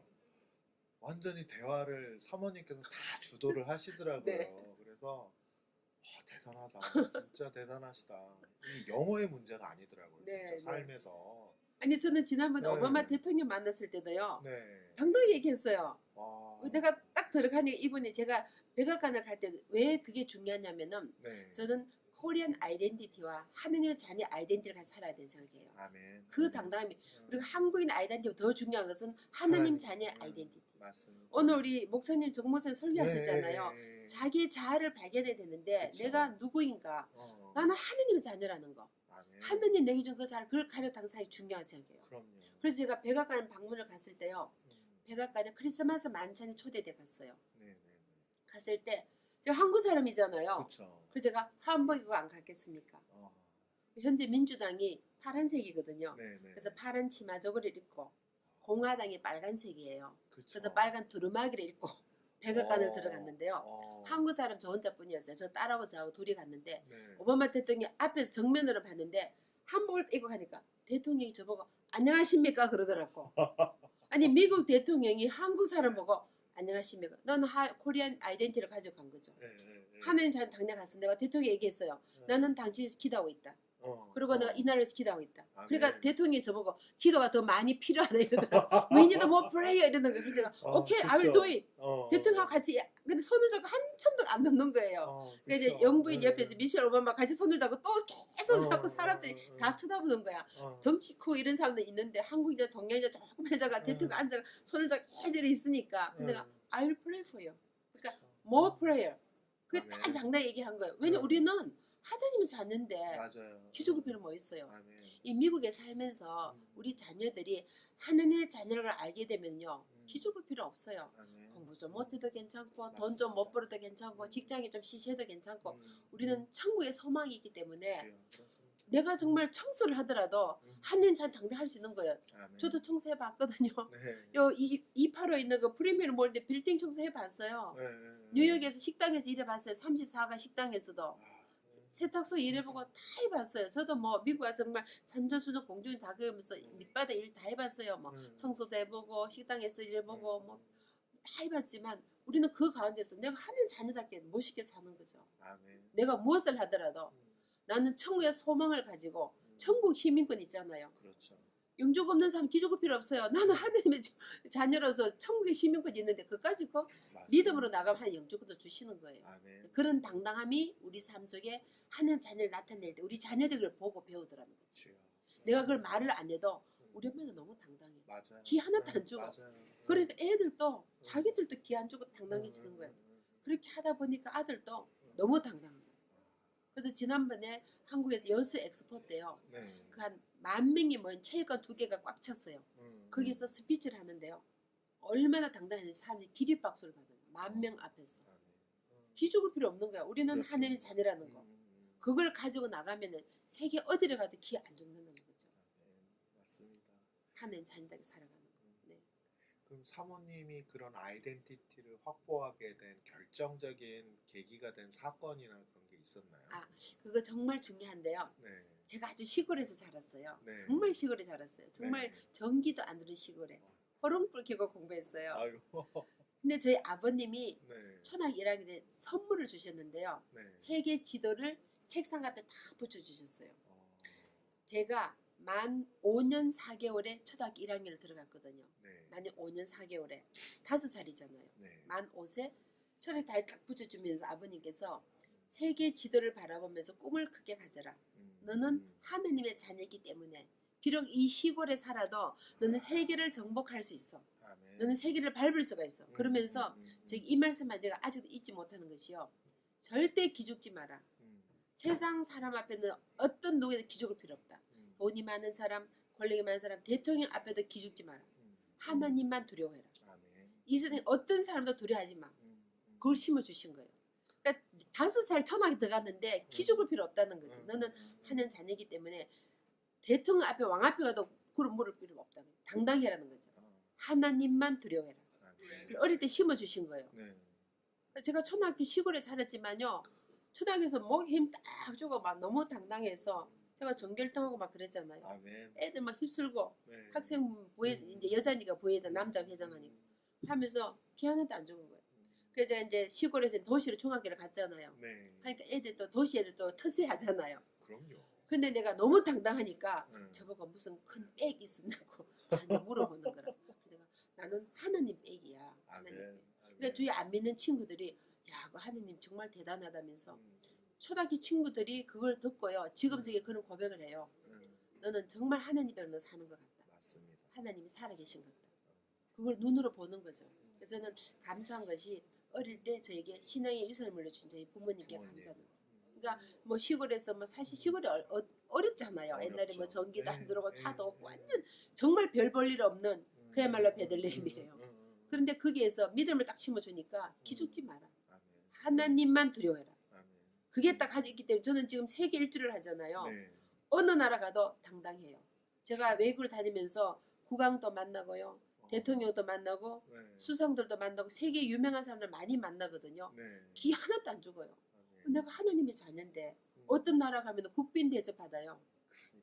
완전히 대화를 사모님께서 다 주도를 하시더라고요. 네. 그래서 대단하다. 진짜 대단하시다. 이 영어의 문제가 아니더라고요. 네, 진짜 네. 삶에서. 아니 저는 지난번에 네. 오바마 대통령 만났을 때도요. 네. 당당히 얘기했어요. 와. 내가 딱 들어가니 이분이 제가 백악관을 갈 때 왜 그게 중요하냐면은 네. 저는 코리안 아이덴티티와 하느님의 자녀 아이덴티티를 같이 살아야 된다고 생각해요. 아멘. 그 당당함이 그리고 한국인 아이덴티티보다 더 중요한 것은 하느님 하나님, 자녀 아이덴티티. 맞습니다. 오늘 우리 목사님 정 목사님 설교하셨잖아요. 네. 자기의 자아를 발견해야 되는데 그쵸. 내가 누구인가? 어. 나는 하느님의 자녀라는 거. 아멘. 하느님 내게 준 그 자아를 그걸 가지고 당사하기 중요하다고 생각해요. 그럼요. 그래서 제가 백악관 방문을 갔을 때요. 음. 백악관에 크리스마스 만찬에 초대돼 갔어요. 네. 갔을 때 제가 한국 사람이잖아요. 그렇죠. 그래서 제가 한복 입고 안 갔겠습니까? 현재 민주당이 파란색이거든요. 네. 그래서 파란 치마 저고리를 입고 공화당이 빨간색이에요. 그쵸. 그래서 빨간 두루마기를 입고 백악관을 어. 들어갔는데요. 한국 사람 저 혼자뿐이었어요. 저 딸하고 저하고 둘이 갔는데 네. 오바마 대통령이 앞에서 정면으로 봤는데 한복을 입고 가니까 대통령이 저보고 안녕하십니까 그러더라고. 아니 미국 대통령이 한국 사람 보고 안녕하십니까. 너는 코리안 아이덴티티를 가지고 간 거죠. 네. 하느님 잘 당내 갔어. 내가 대통령이 얘기했어요. 나는 당신에서 기도하고 있다. 그리고 내가 이날에서 기도하고 있다. 그러니까 아멘. 대통령이 저보고 기도가 더 많이 필요하다 이러더라고. We need more prayer 이러는 거예요. 그래서 내가 오케이, I will do it. 대통령하고 같이 근데 손을 잡고 한참도 안 놓는 거예요. 그러니까 이제 영부인 옆에서 미셸 오바마 같이 손을 잡고 또 계속 잡고 사람들이 다 쳐다보는 거야. 덩치 크고 이런 사람들 있는데 한국인들 동양인들 조금 해자가 대통령 앉아 손을 잡고 계속 있으니까 근데 내가 I will pray for you. 그러니까 more prayer. 그게 딱 아멘. 당당히 얘기한 거예요. 왜냐 우리는 하나님의 자녀인데 맞아요. 기죽을 필요 뭐 있어요. 아멘. 이 미국에 살면서 우리 자녀들이 하느님의 자녀를 알게 되면요. 기죽을 필요 없어요. 아멘. 공부 좀 못해도 괜찮고 맞습니다. 돈 좀 못 벌어도 괜찮고 직장이 좀 시시해도 괜찮고 음. 우리는 천국의 소망이 있기 때문에 주여, 그렇습니다. 내가 정말 청소를 하더라도 음. 하느님 잘 당당할 수 있는 거예요. 아멘. 저도 청소해봤거든요. 네. 요 285에 있는 그 프리미엄 몰인데 빌딩 청소해봤어요. 네. 뉴욕에서 식당에서 일해봤어요. 34가 식당에서도. 아, 세탁소 일해보고 다 해봤어요. 저도 뭐 미국 와서 정말 산전수전 공중이 다 그러면서 밑바닥 일 다 해봤어요. 뭐 청소도 해보고 식당에서 일해보고 뭐 다 해봤지만 우리는 그 가운데서 내가 하는 자녀답게 멋있게 사는 거죠. 아멘. 내가 무엇을 하더라도 나는 천국의 소망을 가지고 천국 시민권 있잖아요. 그렇죠. 영적 없는 사람 기죽을 필요 없어요. 나는 하나님의 자녀로서 천국의 시민권 있는데 그까지 그 맞습니다. 믿음으로 나가면 하나님 영적도 주시는 거예요. 아멘. 그런 당당함이 우리 삶 속에 하는 자녀를 나타낼 때 우리 자녀들을 보고 배우더라는 거죠. 주여. 내가 그걸 말을 안 해도 우리 엄마는 너무 당당해. 맞아요. 기 하나도 안 주고. 맞아요. 그러니까 애들도 자기들도 기 안 주고 당당해지는 거예요. 그렇게 하다 보니까 아들도 너무 당당한 거예요. 그래서 지난번에 한국에서 여수 엑스포 때요. 네. 그 한 10,000명이 모인 체육관 2개가 꽉 찼어요. 거기서 스피치를 하는데요. 얼마나 당당했는지 사람들이 기립박수를 받아요. 10,000명 앞에서. 기죽을 필요 없는 거야. 우리는 그렇습니다. 하나님의 자녀라는 거. 그걸 가지고 나가면은 세계 어디를 가도 기 안 죽는다는 거죠. 맞습니다. 하나님 자녀답게 살아가는 거. 네. 그럼 사모님이 그런 아이덴티티를 확보하게 된 결정적인 계기가 된 사건이나 그런 게 있었나요? 아, 그거 정말 중요한데요. 네. 제가 아주 시골에서 자랐어요. 네. 정말 시골에 자랐어요. 정말 네. 전기도 안 들은 시골에 호롱불 켜고 공부했어요. 아이고. 근데 저희 아버님이 네. 초등학교 1학년 때 선물을 주셨는데요. 네. 세계 지도를 책상 앞에 다 붙여주셨어요. 어, 제가 만 5년 4개월에 초등학교 1학년을 들어갔거든요. 네. 만 5년 4개월에 5살이잖아요. 네. 만 5세 초를 다 딱 붙여주면서 아버님께서 세계 지도를 바라보면서 꿈을 크게 가져라. 너는 하느님의 자녀이기 때문에 비록 이 시골에 살아도 너는 세계를 정복할 수 있어. 아멘. 너는 세계를 밟을 수가 있어. 그러면서 저기 이 말씀만 내가 아직도 잊지 못하는 것이요. 절대 기죽지 마라. 세상 사람 앞에는 어떤 누구에도 기죽을 필요 없다. 돈이 많은 사람, 권력이 많은 사람, 대통령 앞에도 기죽지 마라. 하나님만 두려워해라. 이 세상에 어떤 사람도 두려워하지 마. 그걸 심어주신 거예요. 그러니까 5살 초등학교 들어갔는데 기죽을 필요 없다는 거지. 너는 하나님 자녀이기 때문에 대통령 앞에 왕 앞에 가도 그걸 물을 필요가 없다. 당당해라는 거죠. 하나님만 두려워해라. 어릴 때 심어주신 거예요. 제가 초등학교 시골에 살았지만요. 초등학교에서 목에 힘 딱 주고 막 너무 당당해서 제가 전결등하고 막 그랬잖아요. 아멘. 애들 막 휩쓸고 네. 학생 부회장 이제 여자니까 부회장 남자 회장하니까 하면서 기 하나도 안 죽은 거예요. 그래서 제가 이제 시골에서 도시로 중학교를 갔잖아요. 네. 그러니까 애들 또 도시 애들 또 터세하잖아요. 그럼요. 근데 내가 너무 당당하니까 네. 저보고 무슨 큰 백이 있었냐고 저한테 물어보는 거라. 내가 나는 하나님 백이야. 하나님 백. 그러니까 주위에 안 믿는 친구들이 야, 그 하나님 정말 대단하다면서 초등학교 친구들이 그걸 듣고요. 지금 저게 그런 고백을 해요. 너는 정말 하나님으로 사는 것 같다. 맞습니다. 하나님이 살아계신 것 같다. 그걸 눈으로 보는 거죠. 그래서 저는 감사한 것이 어릴 때 저에게 신앙의 유산을 물려준 저희 부모님께 감사합니다. 그러니까 뭐 시골에서 뭐 사실 시골이 어렵잖아요. 어렵죠. 옛날에 뭐 전기도 안 네, 들어오고 네, 차도 없고 네. 완전 정말 별 볼 일 없는 그야말로 베들레헴이에요. 그런데 거기에서 믿음을 딱 심어주니까 기죽지 마라. 아멘. 하나님만 두려워해라. 아멘. 그게 딱 가지고 있기 때문에 저는 지금 세계 일주를 하잖아요. 네. 어느 나라 가도 당당해요. 제가 외국을 다니면서 국왕도 만나고요. 대통령도 만나고 네. 수상들도 만나고 세계 유명한 사람들 많이 만나거든요. 네. 기 하나도 안 죽어요. 아멘. 내가 하나님의 자녀인데 어떤 나라 가면 국빈 대접 받아요.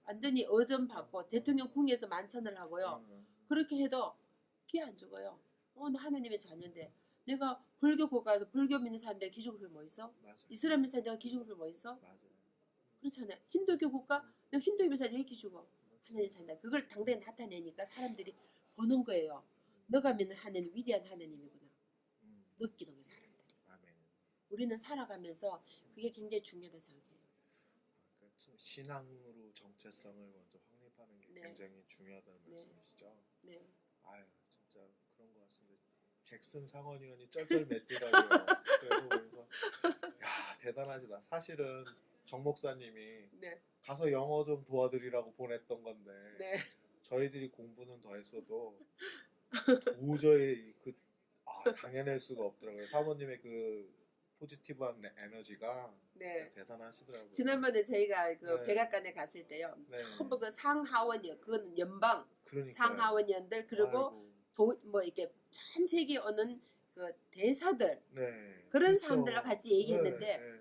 완전히 어전 받고 대통령 궁에서 만찬을 하고요. 그렇게 해도 기 안 죽어요. 나 하나님의 자녀인데 내가 불교 국가에서 불교 믿는 사람들 기죽을 필요 뭐 있어? 맞아요. 이슬람 믿는 사람들 기죽을 필요 뭐 있어? 맞아요. 그렇잖아요. 힌두교 국가 내가 힌두교 믿는 사람들 기죽어. 하나님 자녀. 그걸 당당히 나타내니까 사람들이 보는 거예요. 너가 믿는 하나님 위대한 하나님이구나. 느끼는 거예요 사람들이. 아멘. 우리는 살아가면서 그게 굉장히 중요하다 생각해요. 그러니까 신앙으로 정체성을 먼저 확립하는 게 네. 굉장히 중요하다는 네. 말씀이시죠. 네. 아유 진짜 그런 것 같습니다. 잭슨 상원의원이 쩔쩔맸더라고요. 그래서 보면서 야 대단하시다. 사실은 정 목사님이 네. 가서 영어 좀 도와드리라고 보냈던 건데 네. 저희들이 공부는 더 했어도 도저히 당해낼 수가 없더라고요. 사모님의 그 포지티브한 에너지가 네. 진짜 대단하시더라고요. 지난번에 저희가 그 네. 백악관에 갔을 때요. 네. 전부 그 상하원이요. 그건 연방 그러니까요. 상하원위원들 그리고 아이고. 뭐 이렇게 전 세계 오는 그 대사들 네. 그런 그쵸. 사람들과 같이 얘기했는데 네, 네.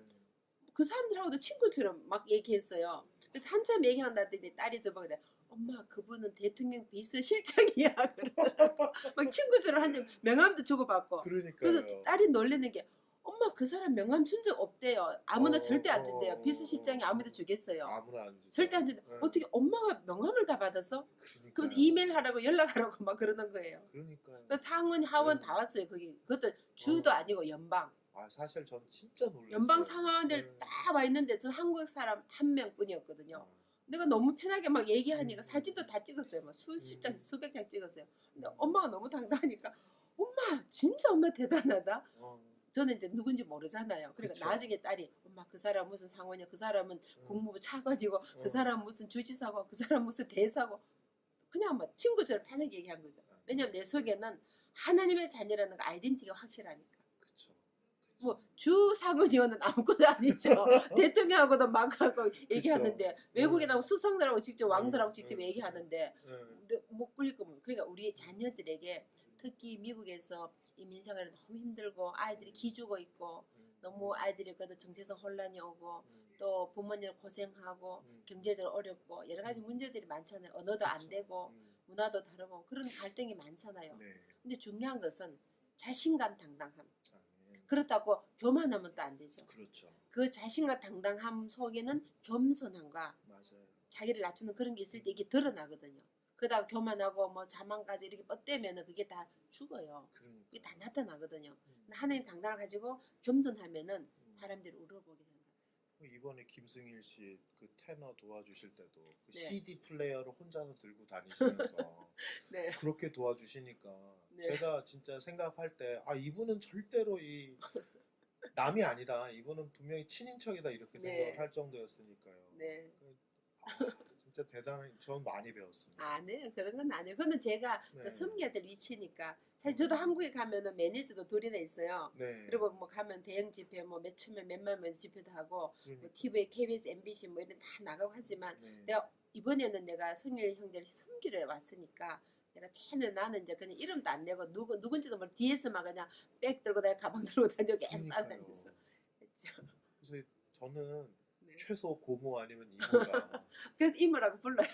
그 사람들하고도 친구처럼 막 얘기했어요. 그래서 한참 얘기한다더니 딸이 저보고 그래. 엄마 그분은 대통령 비서실장이야 그러더라고. 막 친구처럼 한참 명함도 주고받고. 그러니까요. 그래서 딸이 놀래는 게 엄마 그 사람 명함 준 적 없대요. 아무나 절대 안 준대요. 비서실장이 아무도 주겠어요. 아무나 안 주죠. 절대 안 준대. 네. 어떻게 엄마가 명함을 다 받았어? 그러니까요. 그래서 이메일 하라고 연락하라고 막 그러는 거예요. 그러니까요. 그래서 상원 하원 네. 다 왔어요. 거기 그것도 주도 아니고 연방. 아 사실 전 진짜 놀랐어요. 연방 상하원들 네. 다 와 있는데 전 한국 사람 한 명뿐이었거든요. 아, 내가 너무 편하게 막 얘기하니까 음. 사진도 다 찍었어요. 막 수십 장, 음. 수백 장 찍었어요. 근데 엄마가 너무 당당하니까 엄마 진짜 엄마 대단하다. 저는 이제 누군지 모르잖아요. 그러니까 그쵸. 나중에 딸이 엄마 그 사람 무슨 상원이야. 그 사람은 국무부 차관이고 그 사람 무슨 주지사고 그 사람 무슨 대사고 그냥 막 친구처럼 편하게 얘기한 거죠. 왜냐면 내 속에는 하나님의 자녀라는 거 아이덴티티가 확실하니까. 그쵸. 뭐 주 상원의원은 아무것도 아니죠. 대통령하고도 막 하고 얘기하는데 외국에 나오고 수성들하고 직접 왕들하고 직접 얘기하는데 근데 못 굴릴 거면 그러니까 우리 자녀들에게 특히 미국에서 이민생활이 너무 힘들고 아이들이 기죽어 있고 너무 아이들이 그래도 정체성 혼란이 오고 또 부모님 고생하고 경제적으로 어렵고 여러 가지 문제들이 많잖아요. 언어도 안 되고 문화도 다르고 그런 갈등이 많잖아요. 네. 근데 중요한 것은 자신감 당당함. 아, 네. 그렇다고 교만하면 또 안 되죠. 그렇죠. 그 자신과 당당함 속에는 겸손함과 맞아요. 자기를 낮추는 그런 게 있을 때 이게 드러나거든요. 그러다가 교만하고 뭐 자만까지 이렇게 뻗대면 그게 다 죽어요. 그러니까. 그게 다 나타나거든요. 하나님 당당을 가지고 겸손하면은 사람들이 울어보게 되는 것 같아요. 이번에 김승일 씨 그 테너 도와주실 때도 그 네. CD 플레이어를 혼자서 들고 다니시면서 네. 그렇게 도와주시니까 네. 제가 진짜 생각할 때 아 이분은 절대로 이 남이 아니다. 이분은 분명히 친인척이다 이렇게 네. 생각을 할 정도였으니까요. 네. 진짜 대단한 전 많이 배웠습니다. 아니에요. 그런 건 아니에요. 그거는 제가 네. 또 섬겨야 될 위치니까. 사실 저도 한국에 가면은 매니저도 둘이나 있어요. 네. 그리고 뭐 가면 대형 집회 뭐 몇천 명, 몇만 명 집회도 하고 그러니까. 뭐 TV에 KBS, MBC 뭐 이런 다 나가고 하지만 네. 내가 이번에는 내가 성일 형제를 섬기러 왔으니까 내가 제일 나는 이제 그냥 이름도 안 내고 누군지도 모르고 뒤에서만 그냥 백 들고 내가 가방 들고 다니고 계속 그러니까요. 따라다니면서 했죠. 그래서 저는 네. 최소 고모 아니면 이모가 그래서 이모라고 불러요.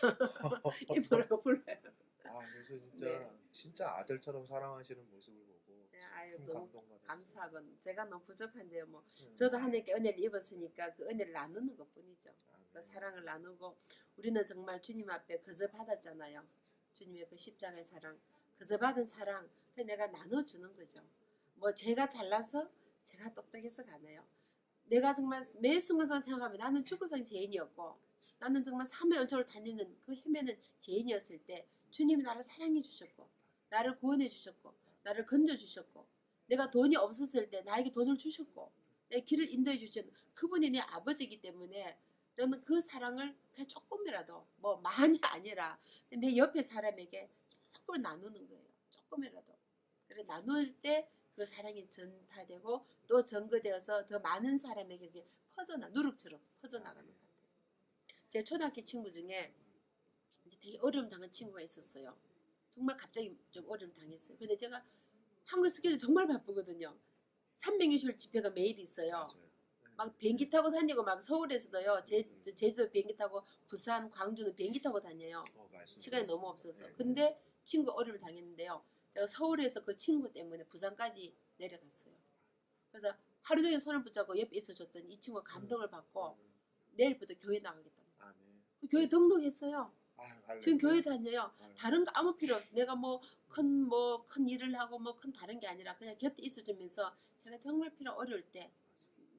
이모라고 불러요. 그래서 진짜 네. 진짜 아들처럼 사랑하시는 모습을 보고 네, 아유, 큰 너무 감동받았어요. 감사하건 제가 너무 부족한데요. 뭐 네. 저도 하나님께 은혜를 입었으니까 그 은혜를 나누는 것뿐이죠. 네. 그 사랑을 나누고 우리는 정말 주님 앞에 거저 받았잖아요. 주님의 그 십자가의 사랑, 거저 받은 사랑, 그 내가 나눠주는 거죠. 뭐 제가 잘나서 제가 똑똑해서가 아니에요. 내가 정말 매 순간순간 생각하면 나는 축구장 죄인이었고 나는 정말 삶의 연속을 다니는 그 헤매는 죄인이었을 때 주님이 나를 사랑해 주셨고 나를 구원해 주셨고 나를 건져 주셨고 내가 돈이 없었을 때 나에게 돈을 주셨고 내 길을 인도해 주셨는 그분이 내 아버지이기 때문에 너는 그 사랑을 그냥 조금이라도 뭐 많이 아니라 내 옆에 사람에게 조금 나누는 거예요. 조금이라도. 그래 나눌 때 그 사랑이 전파되고 또 전거되어서 더 많은 사람에게 그게 누룩처럼 퍼져나가는 것 같아요. 제 초등학교 친구 중에 이제 되게 어려움 당한 친구가 있었어요. 정말 갑자기 좀 어려움 당했어요. 근데 제가 한국 스케줄 정말 바쁘거든요. 360일 집회가 매일 있어요. 맞아요. 막 비행기 타고 다니고 막 서울에서도요. 제주도 비행기 타고 부산, 광주는 비행기 타고 다녀요. 시간이 너무 없어서. 네. 근데 친구 어려움을 당했는데요. 제가 서울에서 그 친구 때문에 부산까지 내려갔어요. 그래서 하루 종일 손을 붙잡고 옆에 있어줬더니 이 친구가 감동을 받고 내일부터 교회 나가겠다는 거예요. 네. 교회 등록했어요. 할렐루야. 지금 교회 다녀요. 아유. 다른 거 아무 필요 없어. 내가 큰 일을 하고 뭐 큰 다른 게 아니라 그냥 곁에 있어주면서 제가 정말 어려울 때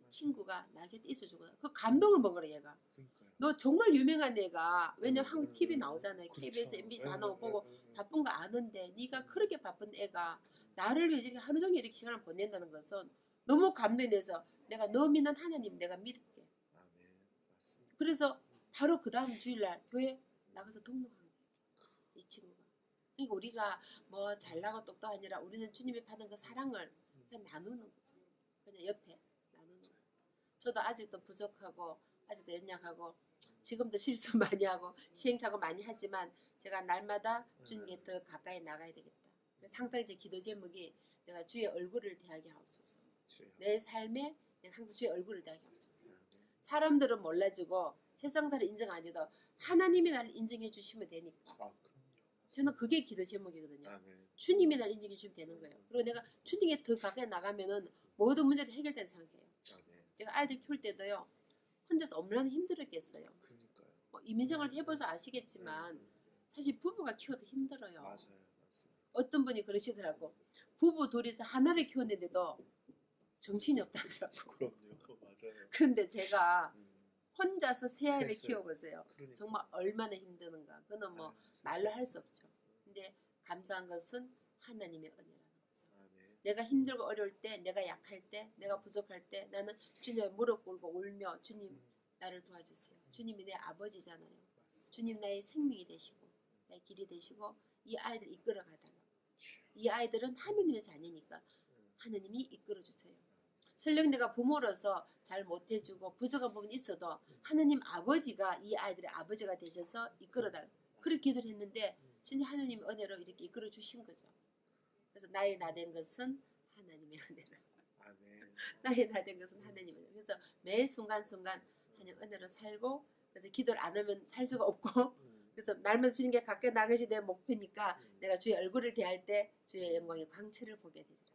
친구가 나 곁에 있어주거든. 그 감동을 먹으라 얘가. 그러니까요. 너 정말 유명한 애가 왜냐면 한국 TV 나오잖아요. 그렇죠. KBS, MBC 다 나오고 보고 네. 바쁜 거 아는데 네가 그렇게 바쁜 애가 나를 위해 이렇게 하루 종일 이렇게 시간을 보낸다는 것은 너무 감동이 돼서 내가 너 믿는 하나님 내가 믿을게. 네. 맞습니다. 그래서 바로 그 다음 주일날 교회 나가서 등록한 거예요. 이 친구가. 그러니까 우리가 뭐 잘나고 똑똑 아니라 우리는 주님이 받은 그 사랑을 그냥 나누는 거죠. 그냥 옆에 나누는 거예요. 저도 아직도 부족하고 아직도 연약하고 지금도 실수 많이 하고 시행착오 많이 하지만 제가 날마다 주님께 더 가까이 나가야 되겠다. 그래서 항상 제 기도 제목이 내가 주의 얼굴을 대하게 하옵소서. 내 삶에 내가 항상 주의 얼굴을 대하게 하옵소서. 사람들은 몰라주고 세상사를 인정 안 해도 하나님이 나를 인정해 주시면 되니까. 그럼요. 저는 그게 기도 제목이거든요. 네. 주님이 나를 인정해 주시면 되는 거예요. 그리고 내가 주님께 더 가까이 나가면은 모든 문제도 해결된다고 생각해요. 네. 제가 아이들 키울 때도요. 혼자서 얼마나 힘들었겠어요. 그러니까요. 뭐 이민생활 해봐서 아시겠지만 사실 부부가 키워도 힘들어요. 맞아요. 맞습니다. 어떤 분이 그러시더라고. 부부 둘이서 하나를 키웠는데도 정신이 없다더라고. 그럼요. 맞아요. 그런데 제가 혼자서 세 아이를 셋을. 키워보세요. 그러니까. 정말 얼마나 힘드는가. 그거는 뭐 말로 할 수 없죠. 근데 감사한 것은 하나님의 은혜라는 거죠. 네. 내가 힘들고 어려울 때, 내가 약할 때, 내가 부족할 때 나는 주님의 무릎 꿇고 울며 주님 나를 도와주세요. 주님이 내 아버지잖아요. 맞습니다. 주님 나의 생명이 되시고 나의 길이 되시고 이 아이들 이끌어 가달라고. 이 아이들은 하느님의 자녀니까 하느님이 이끌어 주세요. 설령 내가 부모로서 잘 못해주고 부족한 부분이 있어도 하느님 아버지가 이 아이들의 아버지가 되셔서 이끌어달라. 그렇게 기도를 했는데 진짜 하느님의 은혜로 이렇게 이끌어 주신 거죠. 그래서 나의 나 된 것은 하나님의 은혜로. 아멘. 나의 나 된 것은 하나님의 은혜로. 그래서 매 순간순간 하나님 은혜로 살고 그래서 기도를 안 하면 살 수가 없고 그래서 날마다 주님께 가까이 나가시 내 목표니까 내가 주의 얼굴을 대할 때 주의 영광의 광채를 보게 되리라.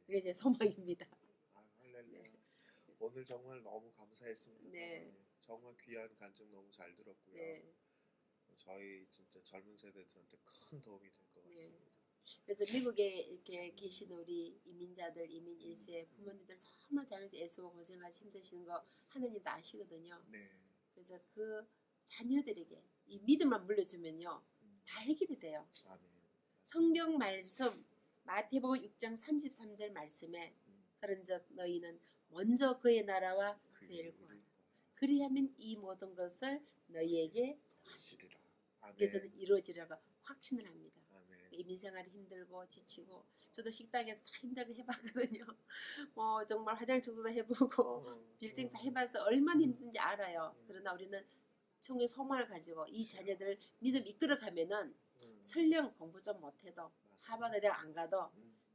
그게 제 소망입니다. 할렐루야. 오늘 정말 너무 감사했습니다. 네. 정말 귀한 간증 너무 잘 들었고요. 네. 저희 진짜 젊은 세대들한테 큰 도움이 될 것 네. 같습니다. 그래서 미국에 이렇게 계신 우리 이민자들, 이민 1세 부모님들 정말 자녀에서 애쓰고 고생하시 힘드시는 거 하나님도 아시거든요. 네. 그래서 그 자녀들에게 이 믿음만 물려주면요. 다 해결이 돼요. 아멘. 성경 말씀 마태복음 6장 33절 말씀에 그런즉 너희는 먼저 그의 나라와 그의 일을 구하라. 그리하면 이 모든 것을 너희에게 하시리라. 그게 저는 아멘. 이루어지리라고 확신을 합니다. 아멘. 이민생활이 힘들고 지치고 저도 식당에서 다 힘들게 해봤거든요. 뭐 정말 화장 청소도 해보고 빌딩 다 해봐서 얼마나 힘든지 알아요. 그러나 우리는 청의 소망을 가지고 이 자녀들을 믿음 이끌어가면은 설령 공부 좀 못해도 하버드 대학 안 가도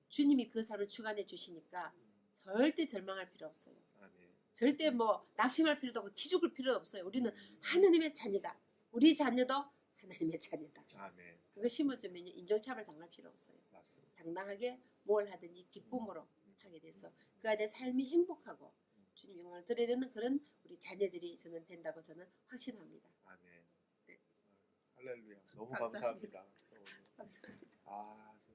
주님이 그 삶을 주관해 주시니까 절대 절망할 필요 없어요. 아멘. 절대 뭐 낙심할 필요도 없고 기죽을 필요도 없어요. 우리는 하나님의 자녀다. 우리 자녀도 하나님의 자녀다. 아멘. 그거 심어주면 인종차별 당할 필요 없어요. 맞습니다. 당당하게 뭘 하든지 기쁨으로 하게 돼서 그 아이의 삶이 행복하고 주님 영광을 드러내는 그런 우리 자녀들이 저는 된다고 저는 확신합니다. 아멘. 네. 할렐루야. 너무 감사합니다. 감사합니다. 감사합니다. 아